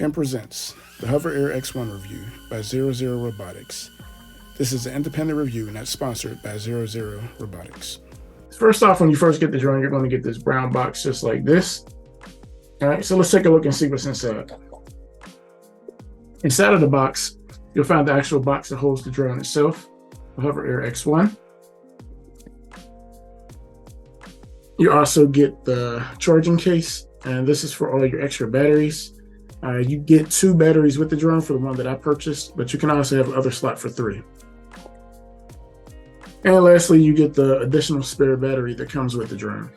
Cam presents the Hover Air X1 review by 00 Robotics. This is an independent review not sponsored by 00 Robotics. First off, when you first get the drone, you're going to get this brown box just like this. All right, so let's take a look and see what's inside. Inside of the box, you'll find the actual box that holds the drone itself, the Hover Air X1. You also get the charging case, and this is for all your extra batteries. You get 2 batteries with the drone for the one that I purchased, but you can also have another slot for 3. And lastly, you get the additional spare battery that comes with the drone.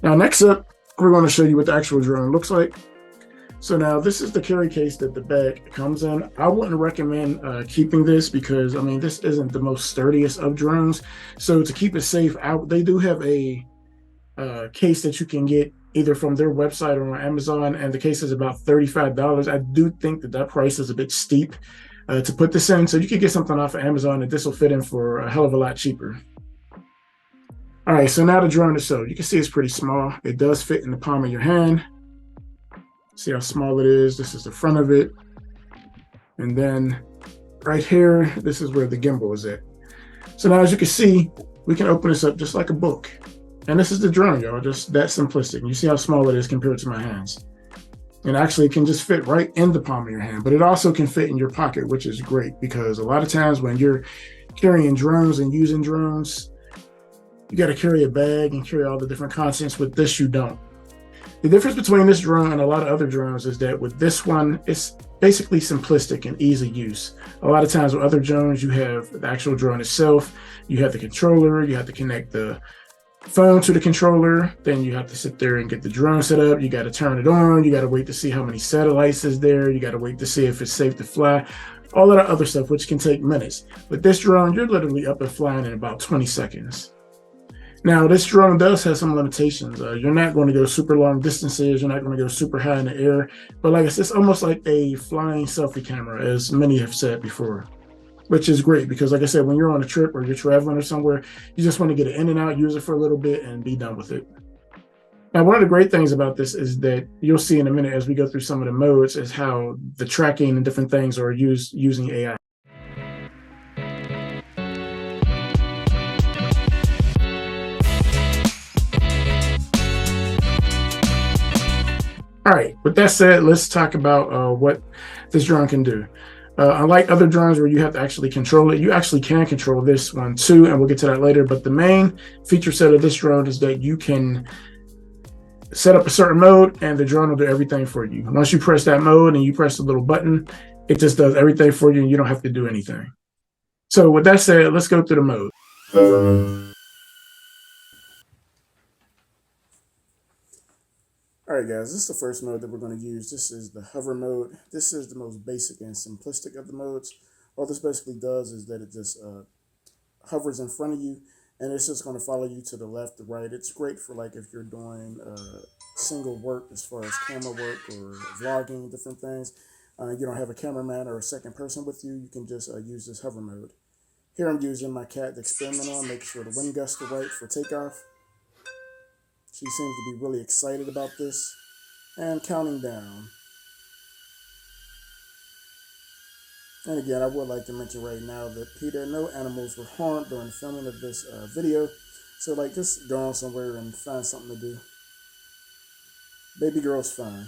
Now, next up, we're going to show you what the actual drone looks like. So now this is the carry case that the bag comes in. I wouldn't recommend keeping this because, I mean, this isn't the most sturdiest of drones. So to keep it safe, they do have a case that you can get either from their website or on Amazon, and the case is about $35. I do think that price is a bit steep to put this in. So you could get something off of Amazon and this will fit in for a hell of a lot cheaper. All right, so now the drone itself, you can see it's pretty small. It does fit in the palm of your hand. See how small it is? This is the front of it. And then right here, this is where the gimbal is at. So now as you can see, we can open this up just like a book. And this is the drone, y'all, just that simplistic. You see how small it is compared to my hands. And actually it can just fit right in the palm of your hand, but it also can fit in your pocket, which is great because a lot of times when you're carrying drones and using drones, you got to carry a bag and carry all the different contents. With this, you don't. The difference between this drone and a lot of other drones is that with this one, it's basically simplistic and easy use. A lot of times with other drones, you have the actual drone itself, you have the controller, you have to connect the phone to the controller, then you have to sit there and get the drone set up, you got to turn it on, you got to wait to see how many satellites is there, you got to wait to see if it's safe to fly, all of that other stuff, which can take minutes. With this drone, you're literally up and flying in about 20 seconds. Now, this drone does have some limitations. You're not going to go super long distances. You're not going to go super high in the air. But like I said, it's almost like a flying selfie camera, as many have said before, which is great because, like I said, when you're on a trip or you're traveling or somewhere, you just want to get it in and out, use it for a little bit, and be done with it. Now, one of the great things about this is that you'll see in a minute as we go through some of the modes is how the tracking and different things are used using AI. All right, with that said, let's talk about what this drone can do. Unlike other drones where you have to actually control it, you actually can control this one too, and we'll get to that later. But the main feature set of this drone is that you can set up a certain mode and the drone will do everything for you. Once you press that mode and you press the little button, it just does everything for you and you don't have to do anything. So with that said, let's go through the mode. All right, guys, this is the first mode that we're going to use. This is the hover mode. This is the most basic and simplistic of the modes. All this basically does is that it just hovers in front of you, and it's just going to follow you to the left, the right. It's great for like if you're doing single work as far as camera work or vlogging, different things. You don't have a cameraman or a second person with you. You can just use this hover mode. Here I'm using my cat to experiment on, make sure the wind gusts are right for takeoff. She seems to be really excited about this. And counting down. And again, I would like to mention right now that Peter, no animals were harmed during the filming of this video. So like just go on somewhere and find something to do. Baby girl's fine.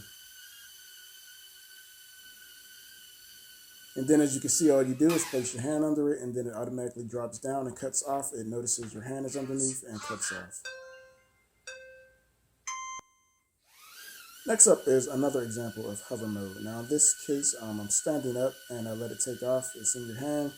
And then as you can see, all you do is place your hand under it and then it automatically drops down and cuts off. It notices your hand is underneath and cuts off. Next up is another example of hover mode. Now in this case, I'm standing up and I let it take off. It's in your hand.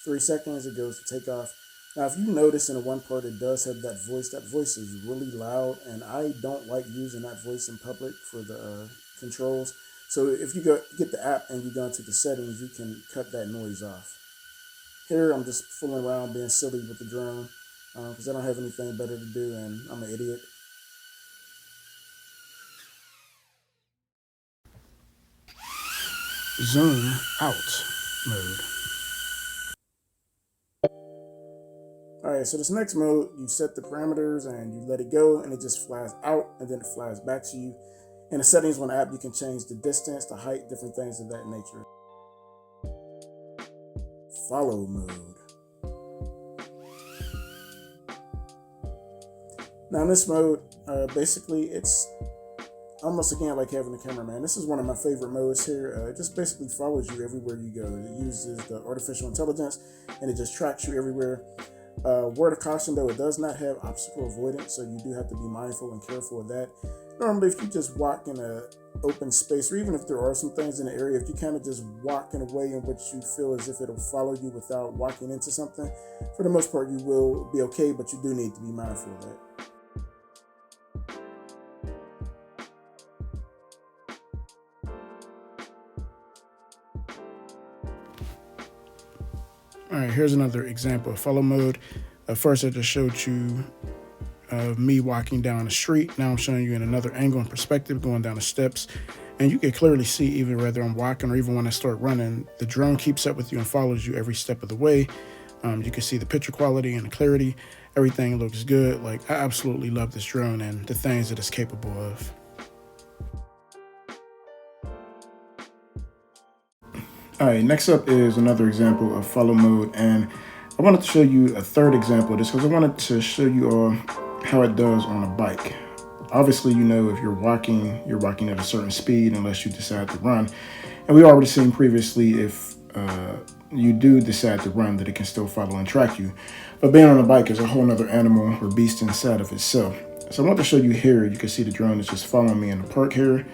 3 seconds, it goes to take off. Now if you notice in the one part, it does have that voice. That voice is really loud and I don't like using that voice in public for the controls. So if you get the app and you go into the settings, you can cut that noise off. Here I'm just fooling around being silly with the drone because I don't have anything better to do and I'm an idiot. Zoom out mode. All right, so this next mode, you set the parameters and you let it go and it just flies out and then it flies back to you. In the settings on the app, you can change the distance, the height, different things of that nature. Follow mode. Now in this mode, basically it's almost again like having a cameraman. This is one of my favorite modes here. It just basically follows you everywhere you go. It uses the artificial intelligence and it just tracks you everywhere. Word of caution though, it does not have obstacle avoidance, so you do have to be mindful and careful of that. Normally, if you just walk in a open space, or even if there are some things in the area, if you kind of just walk in a way in which you feel as if it'll follow you without walking into something, for the most part you will be okay, but you do need to be mindful of that. All right, here's another example of follow mode. First, I just showed you me walking down the street. Now I'm showing you in another angle and perspective going down the steps. And you can clearly see, even whether I'm walking or even when I start running, the drone keeps up with you and follows you every step of the way. You can see the picture quality and the clarity. Everything looks good. Like, I absolutely love this drone and the things that it's capable of. All right, next up is another example of follow mode, and I wanted to show you a third example of this because I wanted to show you all how it does on a bike. Obviously, you know, if you're walking at a certain speed unless you decide to run. And we already seen previously if you do decide to run that it can still follow and track you. But being on a bike is a whole nother animal or beast inside of itself. So I want to show you here, you can see the drone is just following me in the park here.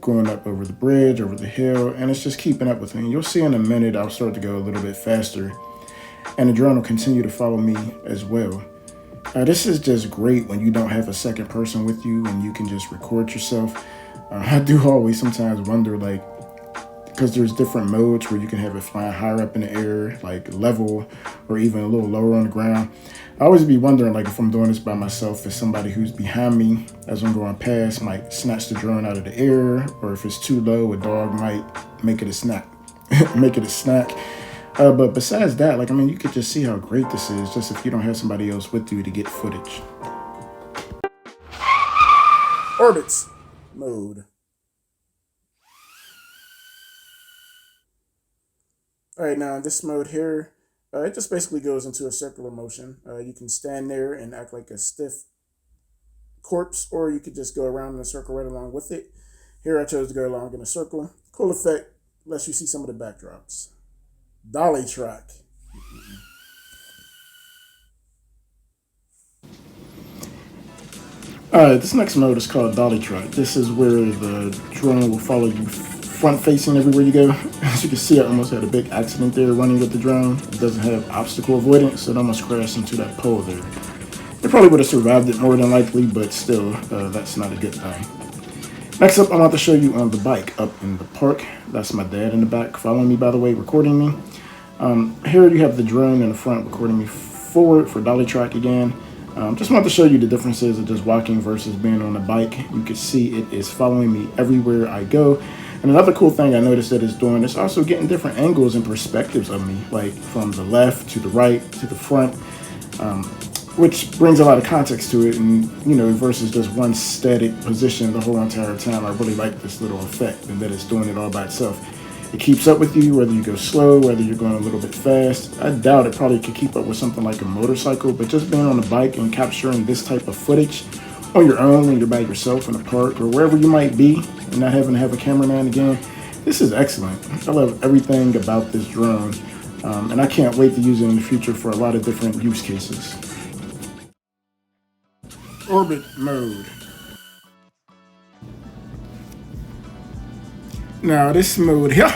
Going up over the bridge, over the hill, and it's just keeping up with me. You'll see in a minute I'll start to go a little bit faster and the drone will continue to follow me as well. This is just great when you don't have a second person with you and you can just record yourself. I do always sometimes wonder, like, because there's different modes where you can have it flying higher up in the air, like level, or even a little lower on the ground. I always be wondering, like, if I'm doing this by myself, if somebody who's behind me as I'm going past might snatch the drone out of the air, or if it's too low, a dog might make it a snack. But besides that, like, I mean, you could just see how great this is, just if you don't have somebody else with you to get footage. Orbits mode. All right, now in this mode here, it just basically goes into a circular motion. You can stand there and act like a stiff corpse, or you could just go around in a circle right along with it. Here I chose to go along in a circle. Cool effect, lets you see some of the backdrops. Dolly track. All right, this next mode is called Dolly track. This is where the drone will follow you front facing everywhere you go. As you can see, I almost had a big accident there running with the drone. It doesn't have obstacle avoidance, so it almost crashed into that pole there. It probably would have survived it more than likely, but still, that's not a good thing. Next up, I want to show you on the bike up in the park. That's my dad in the back following me, by the way, recording me. Here you have the drone in the front recording me forward for Dolly track again. Just want to show you the differences of just walking versus being on a bike. You can see it is following me everywhere I go. And another cool thing I noticed that it's doing is also getting different angles and perspectives of me, like from the left to the right to the front, which brings a lot of context to it. And, you know, versus just one static position the whole entire time. I really like this little effect and that it's doing it all by itself. It keeps up with you, whether you go slow, whether you're going a little bit fast. I doubt it probably could keep up with something like a motorcycle, but just being on a bike and capturing this type of footage on your own when you're by yourself in a park or wherever you might be and not having to have a cameraman again, this is excellent. I love everything about this drone, and I can't wait to use it in the future for a lot of different use cases. Orbit mode. Now this mode here,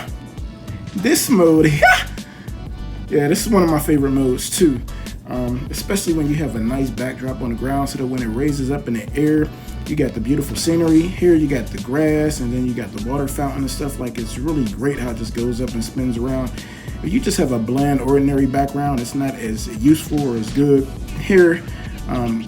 yeah, this is one of my favorite modes too. Especially when you have a nice backdrop on the ground, so that when it raises up in the air, you got the beautiful scenery. Here you got the grass, and then you got the water fountain and stuff. Like, it's really great how it just goes up and spins around. If you just have a bland, ordinary background, it's not as useful or as good. Here, I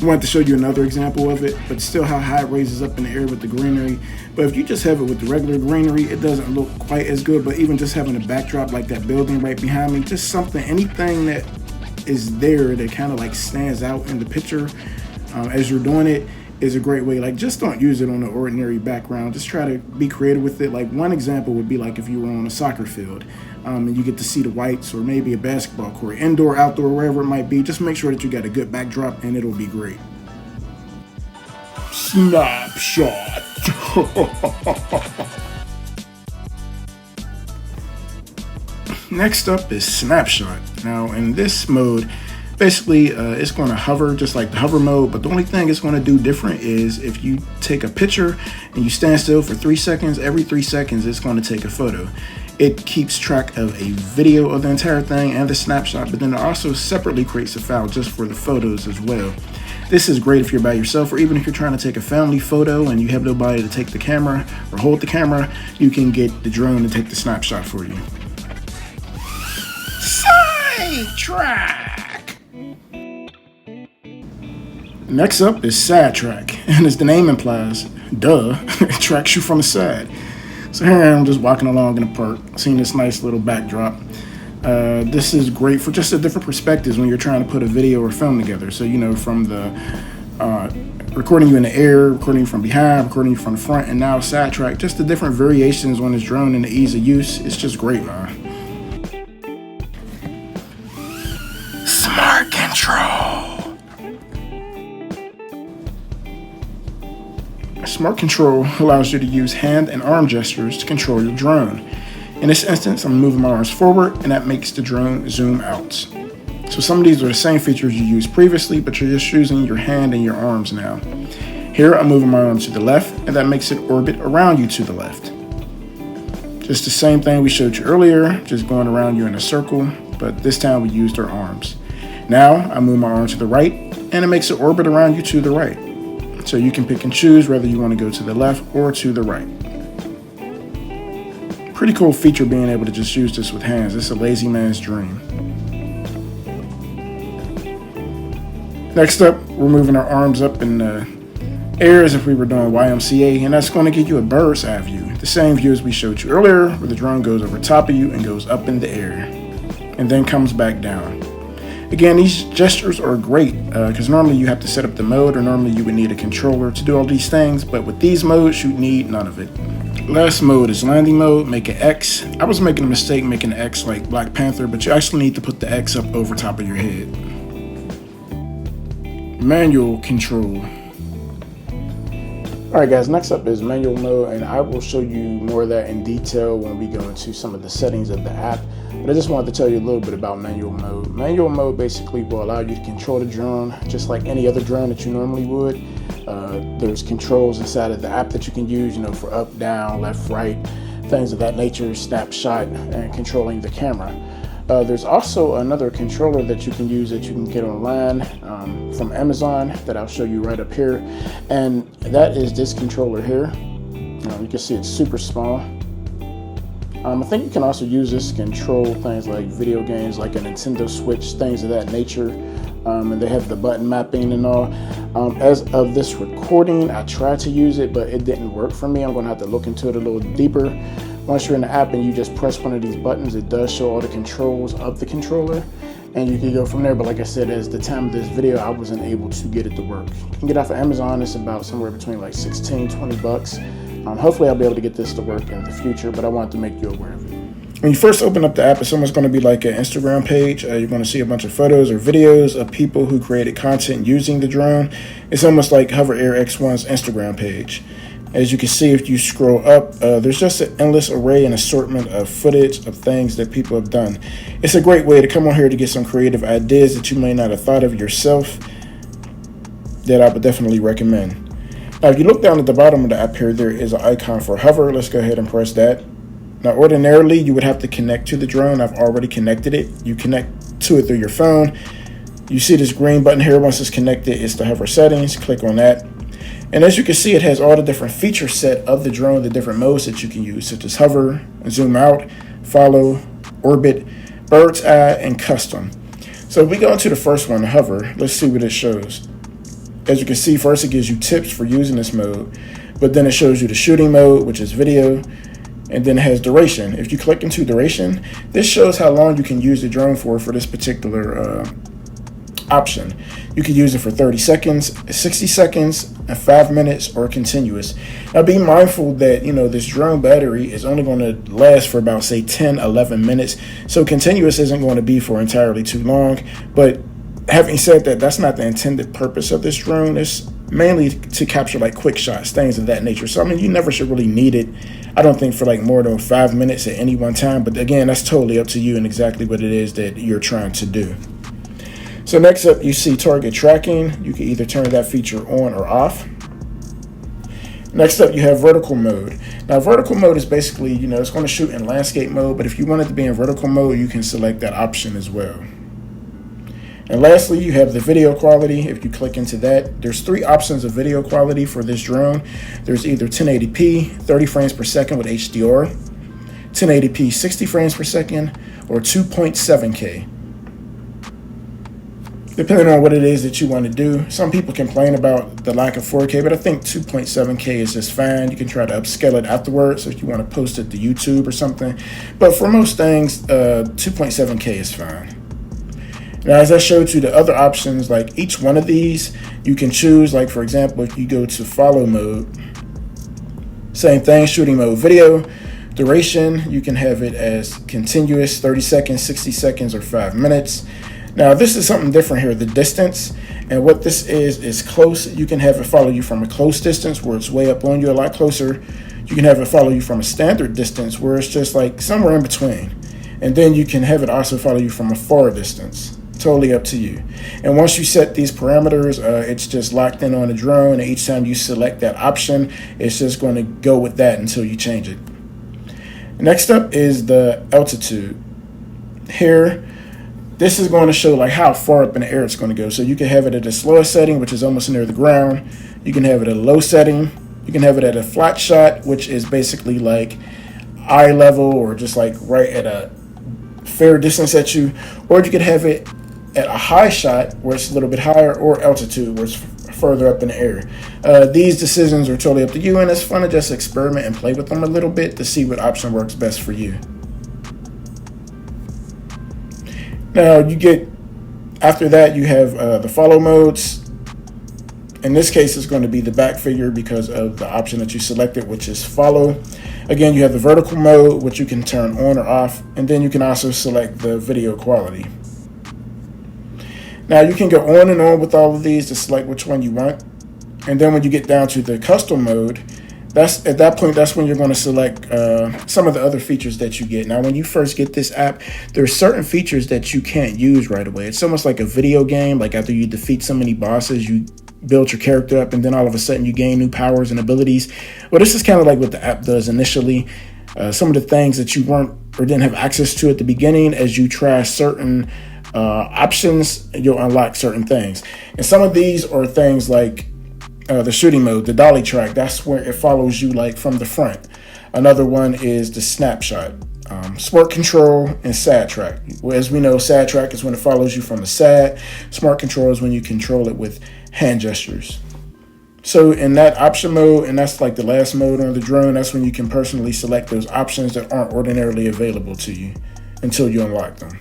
wanted to show you another example of it, but still how high it raises up in the air with the greenery. But if you just have it with the regular greenery, it doesn't look quite as good. But even just having a backdrop like that building right behind me, just something, anything that is there that kind of like stands out in the picture as you're doing it, is a great way. Like, just don't use it on an ordinary background. Just try to be creative with it. Like, one example would be like if you were on a soccer field, and you get to see the whites, or maybe a basketball court, indoor, outdoor, wherever it might be. Just make sure that you got a good backdrop and it'll be great. Snapshot. Next up is Snapshot. Now, in this mode, basically it's going to hover just like the hover mode, but the only thing it's going to do different is if you take a picture and you stand still for 3 seconds, every 3 seconds it's going to take a photo. It keeps track of a video of the entire thing and the snapshot, but then it also separately creates a file just for the photos as well. This is great if you're by yourself, or even if you're trying to take a family photo and you have nobody to take the camera or hold the camera, you can get the drone to take the snapshot for you. Sidetrack. Next up is Sidetrack, and as the name implies, duh, it tracks you from the side. So here I am just walking along in the park, seeing this nice little backdrop. This is great for just a different perspectives when you're trying to put a video or film together. So, you know, from the recording you in the air, recording you from behind, recording you from the front, and now Sidetrack, just the different variations on this drone and the ease of use. It's just great, man. Smart Control. Smart Control allows you to use hand and arm gestures to control your drone. In this instance, I'm moving my arms forward, and that makes the drone zoom out. So some of these are the same features you used previously, but you're just using your hand and your arms now. Here, I'm moving my arm to the left, and that makes it orbit around you to the left. Just the same thing we showed you earlier, just going around you in a circle, but this time we used our arms. Now, I move my arm to the right, and it makes it orbit around you to the right. So you can pick and choose whether you want to go to the left or to the right. Pretty cool feature being able to just use this with hands. It's a lazy man's dream. Next up, we're moving our arms up in the air as if we were doing YMCA, and that's going to give you a bird's eye view. The same view as we showed you earlier, where the drone goes over top of you and goes up in the air, and then comes back down. Again, these gestures are great because normally you have to set up the mode, or normally you would need a controller to do all these things, but with these modes, you need none of it. Last mode is landing mode, make an X. I was making a mistake making an X like Black Panther, but you actually need to put the X up over top of your head. Manual control. Alright guys, next up is manual mode, and I will show you more of that in detail when we go into some of the settings of the app. But I just wanted to tell you a little bit about manual mode. Manual mode basically will allow you to control the drone just like any other drone that you normally would. There's controls inside of the app that you can use, you know, for up, down, left, right, things of that nature, snapshot, and controlling the camera. There's also another controller that you can use that you can get online from Amazon that I'll show you right up here, and that is this controller here. You can see it's super small. I think you can also use this to control things like video games, like a Nintendo Switch, things of that nature. And they have the button mapping and all. As of this recording, I tried to use it, but it didn't work for me. I'm going to have to look into it a little deeper. Once you're in the app and you just press one of these buttons, it does show all the controls of the controller, and you can go from there. But like I said, as the time of this video, I wasn't able to get it to work. You can get it off of Amazon. It's about somewhere between like 16, 20 bucks. Hopefully I'll be able to get this to work in the future, but I wanted to make you aware of it. When you first open up the app, it's almost going to be like an Instagram page. You're going to see a bunch of photos or videos of people who created content using the drone. It's almost like Hover Air X1's Instagram page. As you can see, if you scroll up, there's just an endless array and assortment of footage of things that people have done. It's a great way to come on here to get some creative ideas that you may not have thought of yourself that I would definitely recommend. Now, if you look down at the bottom of the app here, there is an icon for hover. Let's go ahead and press that. Now, ordinarily, you would have to connect to the drone. I've already connected it. You connect to it through your phone. You see this green button here. Once it's connected, it's the hover settings. Click on that. And as you can see, it has all the different feature set of the drone, the different modes that you can use, such as hover, zoom out, follow, orbit, bird's eye, and custom. So if we go into the first one, hover, let's see what it shows. As you can see, first it gives you tips for using this mode, but then it shows you the shooting mode, which is video, and then it has duration. If you click into duration, this shows how long you can use the drone for this particular option. You can use it for 30 seconds, 60 seconds, and 5 minutes, or continuous. Now be mindful that, this drone battery is only going to last for about, say, 10, 11 minutes. So continuous isn't going to be for entirely too long. But having said that, that's not the intended purpose of this drone. It's mainly to capture like quick shots, things of that nature. So, you never should really need it, I don't think, for like more than 5 minutes at any one time. But again, that's totally up to you and exactly what it is that you're trying to do. So next up, you see target tracking. You can either turn that feature on or off. Next up, you have vertical mode. Now, vertical mode is basically, it's going to shoot in landscape mode, but if you want it to be in vertical mode, you can select that option as well. And lastly, you have the video quality. If you click into that, there's 3 options of video quality for this drone. There's either 1080p, 30 frames per second with HDR, 1080p, 60 frames per second, or 2.7K. Depending on what it is that you want to do. Some people complain about the lack of 4K, but I think 2.7K is just fine. You can try to upscale it afterwards if you want to post it to YouTube or something. But for most things, 2.7K is fine. Now, as I showed you the other options, like each one of these, you can choose, like for example, if you go to follow mode, same thing, shooting mode video. Duration, you can have it as continuous, 30 seconds, 60 seconds, or 5 minutes. Now, this is something different here, the distance. And what this is close. You can have it follow you from a close distance where it's way up on you a lot closer. You can have it follow you from a standard distance where it's just like somewhere in between. And then you can have it also follow you from a far distance. Totally up to you. And once you set these parameters, it's just locked in on the drone. And each time you select that option, it's just going to go with that until you change it. Next up is the altitude. Here, this is going to show like how far up in the air it's going to go. So you can have it at the slowest setting, which is almost near the ground. You can have it at a low setting. You can have it at a flat shot, which is basically like eye level or just like right at a fair distance at you. Or you could have it at a high shot where it's a little bit higher, or altitude where it's further up in the air. These decisions are totally up to you, and it's fun to just experiment and play with them a little bit to see what option works best for you. Now after that, you have the follow modes. In this case, it's going to be the back figure because of the option that you selected, which is follow. Again, you have the vertical mode, which you can turn on or off, and then you can also select the video quality. Now, you can go on and on with all of these to select which one you want. And then when you get down to the custom mode, at that point, that's when you're going to select some of the other features that you get. Now, when you first get this app, there's certain features that you can't use right away. It's almost like a video game. Like after you defeat so many bosses, you build your character up, and then all of a sudden you gain new powers and abilities. Well, this is kind of like what the app does initially. Some of the things that you weren't or didn't have access to at the beginning, as you try certain options, you'll unlock certain things. And some of these are things like the shooting mode, the Dolly track. That's where it follows you like from the front. Another one is the snapshot, smart control, and sad track. Well, as we know, sad track is when it follows you from the side. Smart control is when you control it with hand gestures. So in that option mode, and that's like the last mode on the drone, that's when you can personally select those options that aren't ordinarily available to you until you unlock them.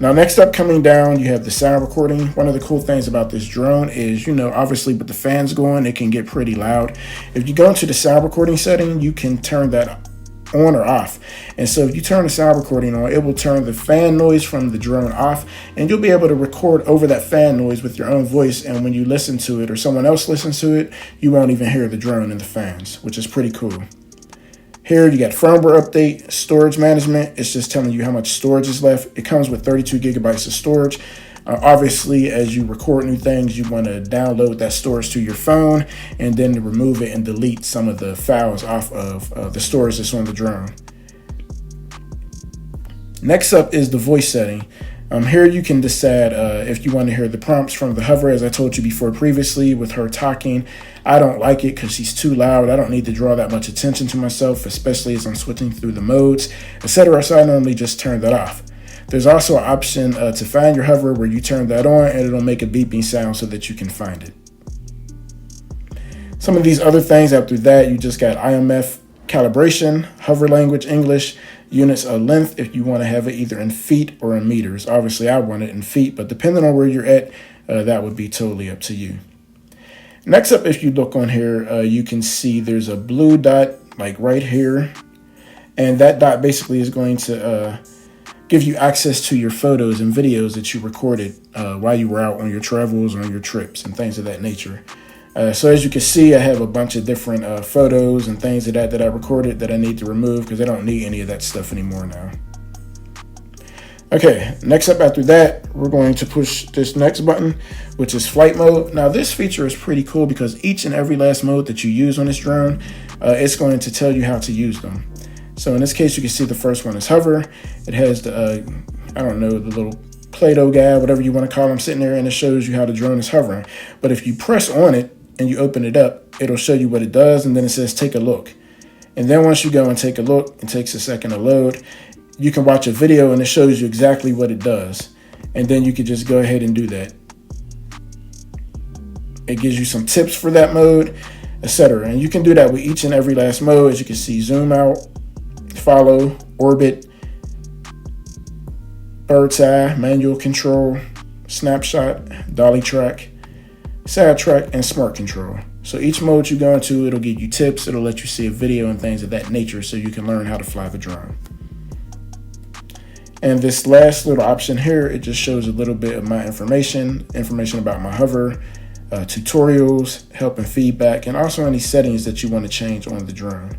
Now, next up, coming down, you have the sound recording. One of the cool things about this drone is, obviously with the fans going, it can get pretty loud. If you go into the sound recording setting, you can turn that on or off. And so if you turn the sound recording on, it will turn the fan noise from the drone off, and you'll be able to record over that fan noise with your own voice. And when you listen to it or someone else listens to it, you won't even hear the drone and the fans, which is pretty cool. Here you got firmware update, storage management. It's just telling you how much storage is left. It comes with 32 gigabytes of storage. Obviously, as you record new things, you want to download that storage to your phone and then remove it and delete some of the files off of the storage that's on the drone. Next up is the voice setting. Here you can decide if you want to hear the prompts from the hover, as I told you before previously with her talking. I don't like it because she's too loud. I don't need to draw that much attention to myself, especially as I'm switching through the modes, etc. So I normally just turn that off. There's also an option to find your hover where you turn that on, and it'll make a beeping sound so that you can find it. Some of these other things after that, you just got IMF calibration, hover language English. units of length if you want to have it either in feet or in meters. Obviously, I want it in feet, but depending on where you're at, that would be totally up to you. Next up, if you look on here, you can see there's a blue dot like right here. And that dot basically is going to give you access to your photos and videos that you recorded while you were out on your travels or on your trips and things of that nature. So as you can see, I have a bunch of different photos and things of that I recorded that I need to remove because I don't need any of that stuff anymore now. Okay, next up after that, we're going to push this next button, which is flight mode. Now this feature is pretty cool because each and every last mode that you use on this drone, it's going to tell you how to use them. So in this case, you can see the first one is hover. It has the, I don't know, the little Play-Doh guy, whatever you want to call them, sitting there, and it shows you how the drone is hovering. But if you press on it and you open it up, it'll show you what it does, and then it says take a look. And then once you go and take a look, it takes a second to load. You can watch a video and it shows you exactly what it does. And then you can just go ahead and do that. It gives you some tips for that mode, etc. And you can do that with each and every last mode. As you can see, zoom out, follow, orbit, bird's eye, manual control, snapshot, dolly track, side track, and smart control. So each mode you go into, it'll give you tips, it'll let you see a video and things of that nature so you can learn how to fly the drone. And this last little option here, it just shows a little bit of my information about my hover, tutorials, help and feedback, and also any settings that you want to change on the drone.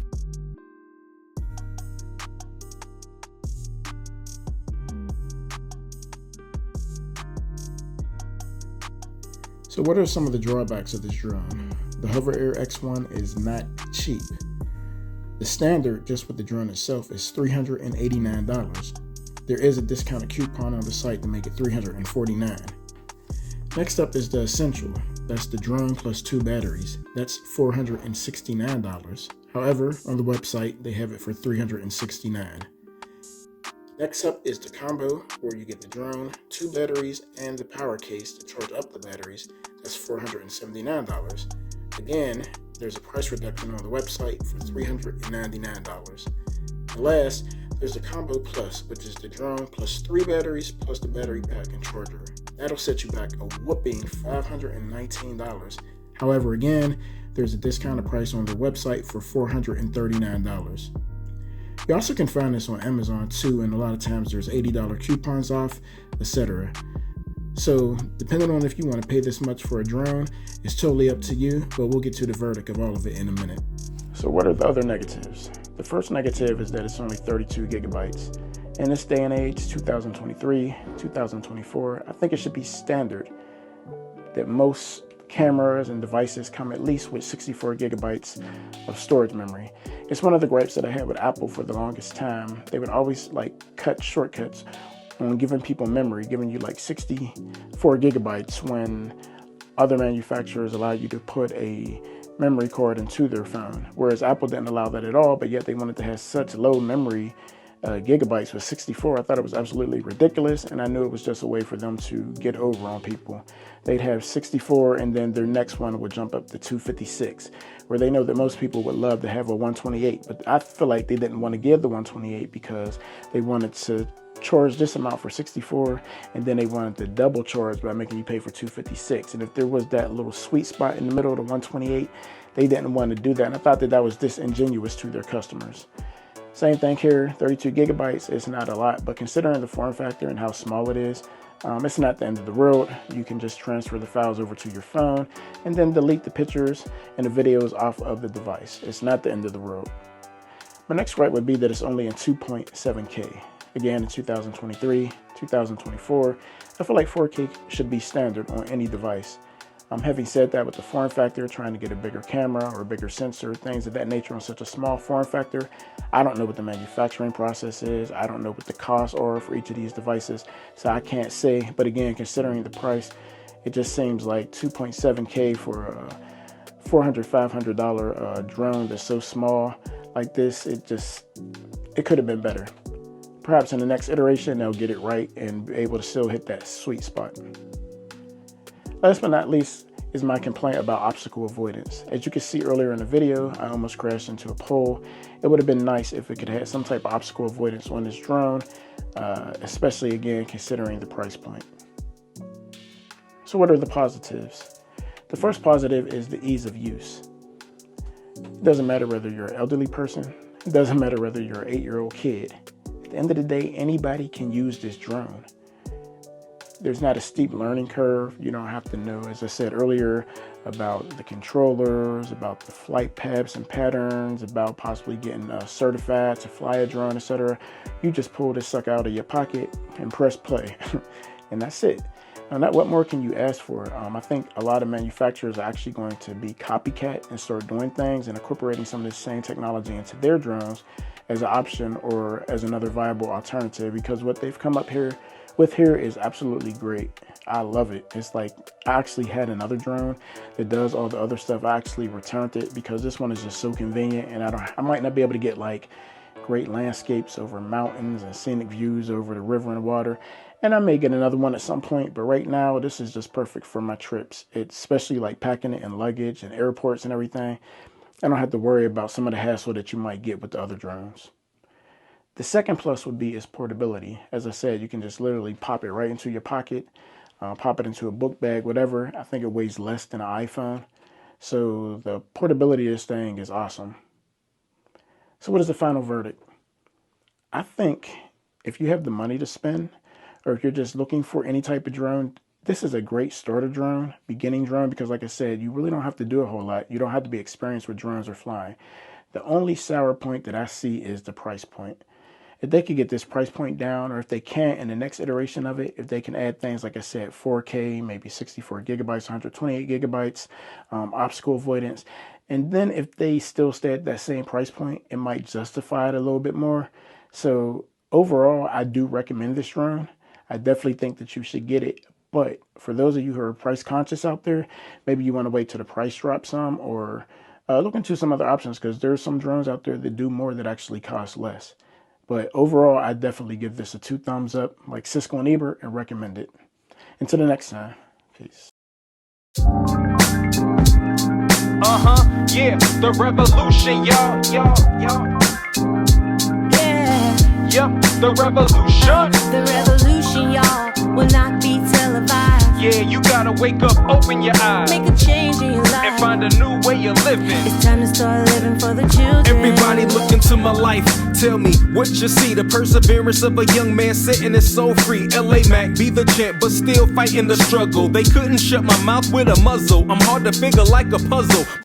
So what are some of the drawbacks of this drone? The Hover Air X1 is not cheap. The standard, just with the drone itself, is $389. There is a discounted coupon on the site to make it $349. Next up is the Essential. That's the drone plus 2 batteries. That's $469. However, on the website, they have it for $369. Next up is the Combo, where you get the drone, 2 batteries, and the power case to charge up the batteries. That's $479. Again, there's a price reduction on the website for $399. And last, there's the Combo Plus, which is the drone plus 3 batteries plus the battery pack and charger. That'll set you back a whopping $519. However, again, there's a discounted price on their website for $439. You also can find this on Amazon too, and a lot of times there's $80 coupons off, etc. So depending on if you want to pay this much for a drone, it's totally up to you, but we'll get to the verdict of all of it in a minute. So what are the other negatives? The first negative is that it's only 32 gigabytes. In this day and age, 2023, 2024, I think it should be standard that most cameras and devices come at least with 64 gigabytes of storage memory. It's one of the gripes that I had with Apple for the longest time. They would always cut shortcuts on giving people memory, giving you 64 gigabytes when other manufacturers allow you to put a memory card into their phone, whereas Apple didn't allow that at all, but yet they wanted to have such low memory gigabytes with 64. I thought it was absolutely ridiculous, and I knew it was just a way for them to get over on people. They'd have 64, and then their next one would jump up to 256, where they know that most people would love to have a 128, but I feel like they didn't want to give the 128 because they wanted to charge this amount for 64, and then they wanted to double charge by making you pay for 256. And if there was that little sweet spot in the middle of the 128, they didn't want to do that, and I thought that was disingenuous to their customers. Same thing here, 32 gigabytes is not a lot, but considering the form factor and how small it is, it's not the end of the world. You can just transfer the files over to your phone and then delete the pictures and the videos off of the device. It's not the end of the world. My next gripe would be that it's only in 2.7K. Again, in 2023, 2024, I feel like 4K should be standard on any device. Having said that, with the form factor, trying to get a bigger camera or a bigger sensor, things of that nature on such a small form factor, I don't know what the manufacturing process is. I don't know what the costs are for each of these devices, so I can't say. But again, considering the price, it just seems like 2.7K for a $400, $500 drone that's so small like this, it could have been better. Perhaps in the next iteration, they'll get it right and be able to still hit that sweet spot. Last but not least is my complaint about obstacle avoidance. As you can see earlier in the video, I almost crashed into a pole. It would have been nice if it could have some type of obstacle avoidance on this drone, especially again considering the price point. So what are the positives? The first positive is the ease of use. It doesn't matter whether you're an elderly person. It doesn't matter whether you're an 8-year-old kid. At the end of the day, anybody can use this drone. There's not a steep learning curve. You don't have to know, as I said earlier, about the controllers, about the flight paths and patterns, about possibly getting certified to fly a drone, etc. You just pull this sucker out of your pocket and press play, and that's it. Now, what more can you ask for? I think a lot of manufacturers are actually going to be copycat and start doing things and incorporating some of the same technology into their drones as an option or as another viable alternative, because what they've come up with here is absolutely great. I love it. It's like I actually had another drone that does all the other stuff. I actually returned it because this one is just so convenient, and I might not be able to get like great landscapes over mountains and scenic views over the river and water. And I may get another one at some point, but right now this is just perfect for my trips. It's especially like packing it in luggage and airports and everything. I don't have to worry about some of the hassle that you might get with the other drones. The second plus would be its portability. As I said, you can just literally pop it right into your pocket, pop it into a book bag, whatever. I think it weighs less than an iPhone. So the portability of this thing is awesome. So what is the final verdict? I think if you have the money to spend, or if you're just looking for any type of drone, this is a great starter drone, beginning drone, because like I said, you really don't have to do a whole lot. You don't have to be experienced with drones or flying. The only sour point that I see is the price point. If they could get this price point down, or if they can't in the next iteration of it, if they can add things, like I said, 4K, maybe 64 gigabytes, 128 gigabytes, obstacle avoidance, and then if they still stay at that same price point, it might justify it a little bit more. So overall, I do recommend this drone. I definitely think that you should get it. But for those of you who are price conscious out there, maybe you want to wait till the price drops some, or look into some other options, because there's some drones out there that do more that actually cost less. But overall, I definitely give this a 2 thumbs up, like Cisco and Ebert, and recommend it. Until the next time, peace. Yeah, the revolution, y'all. Yeah. Yep, the revolution. The revolution, y'all, will not be televised. Yeah, you gotta wake up, open your eyes, Make a change in your life, and find a new way of living. It's time to start living for the children. Everybody look into my life. Tell me what you see. The perseverance of a young man sitting is so free. LA Mac be the champ, but still fighting the struggle. They couldn't shut my mouth with a muzzle. I'm hard to figure like a puzzle.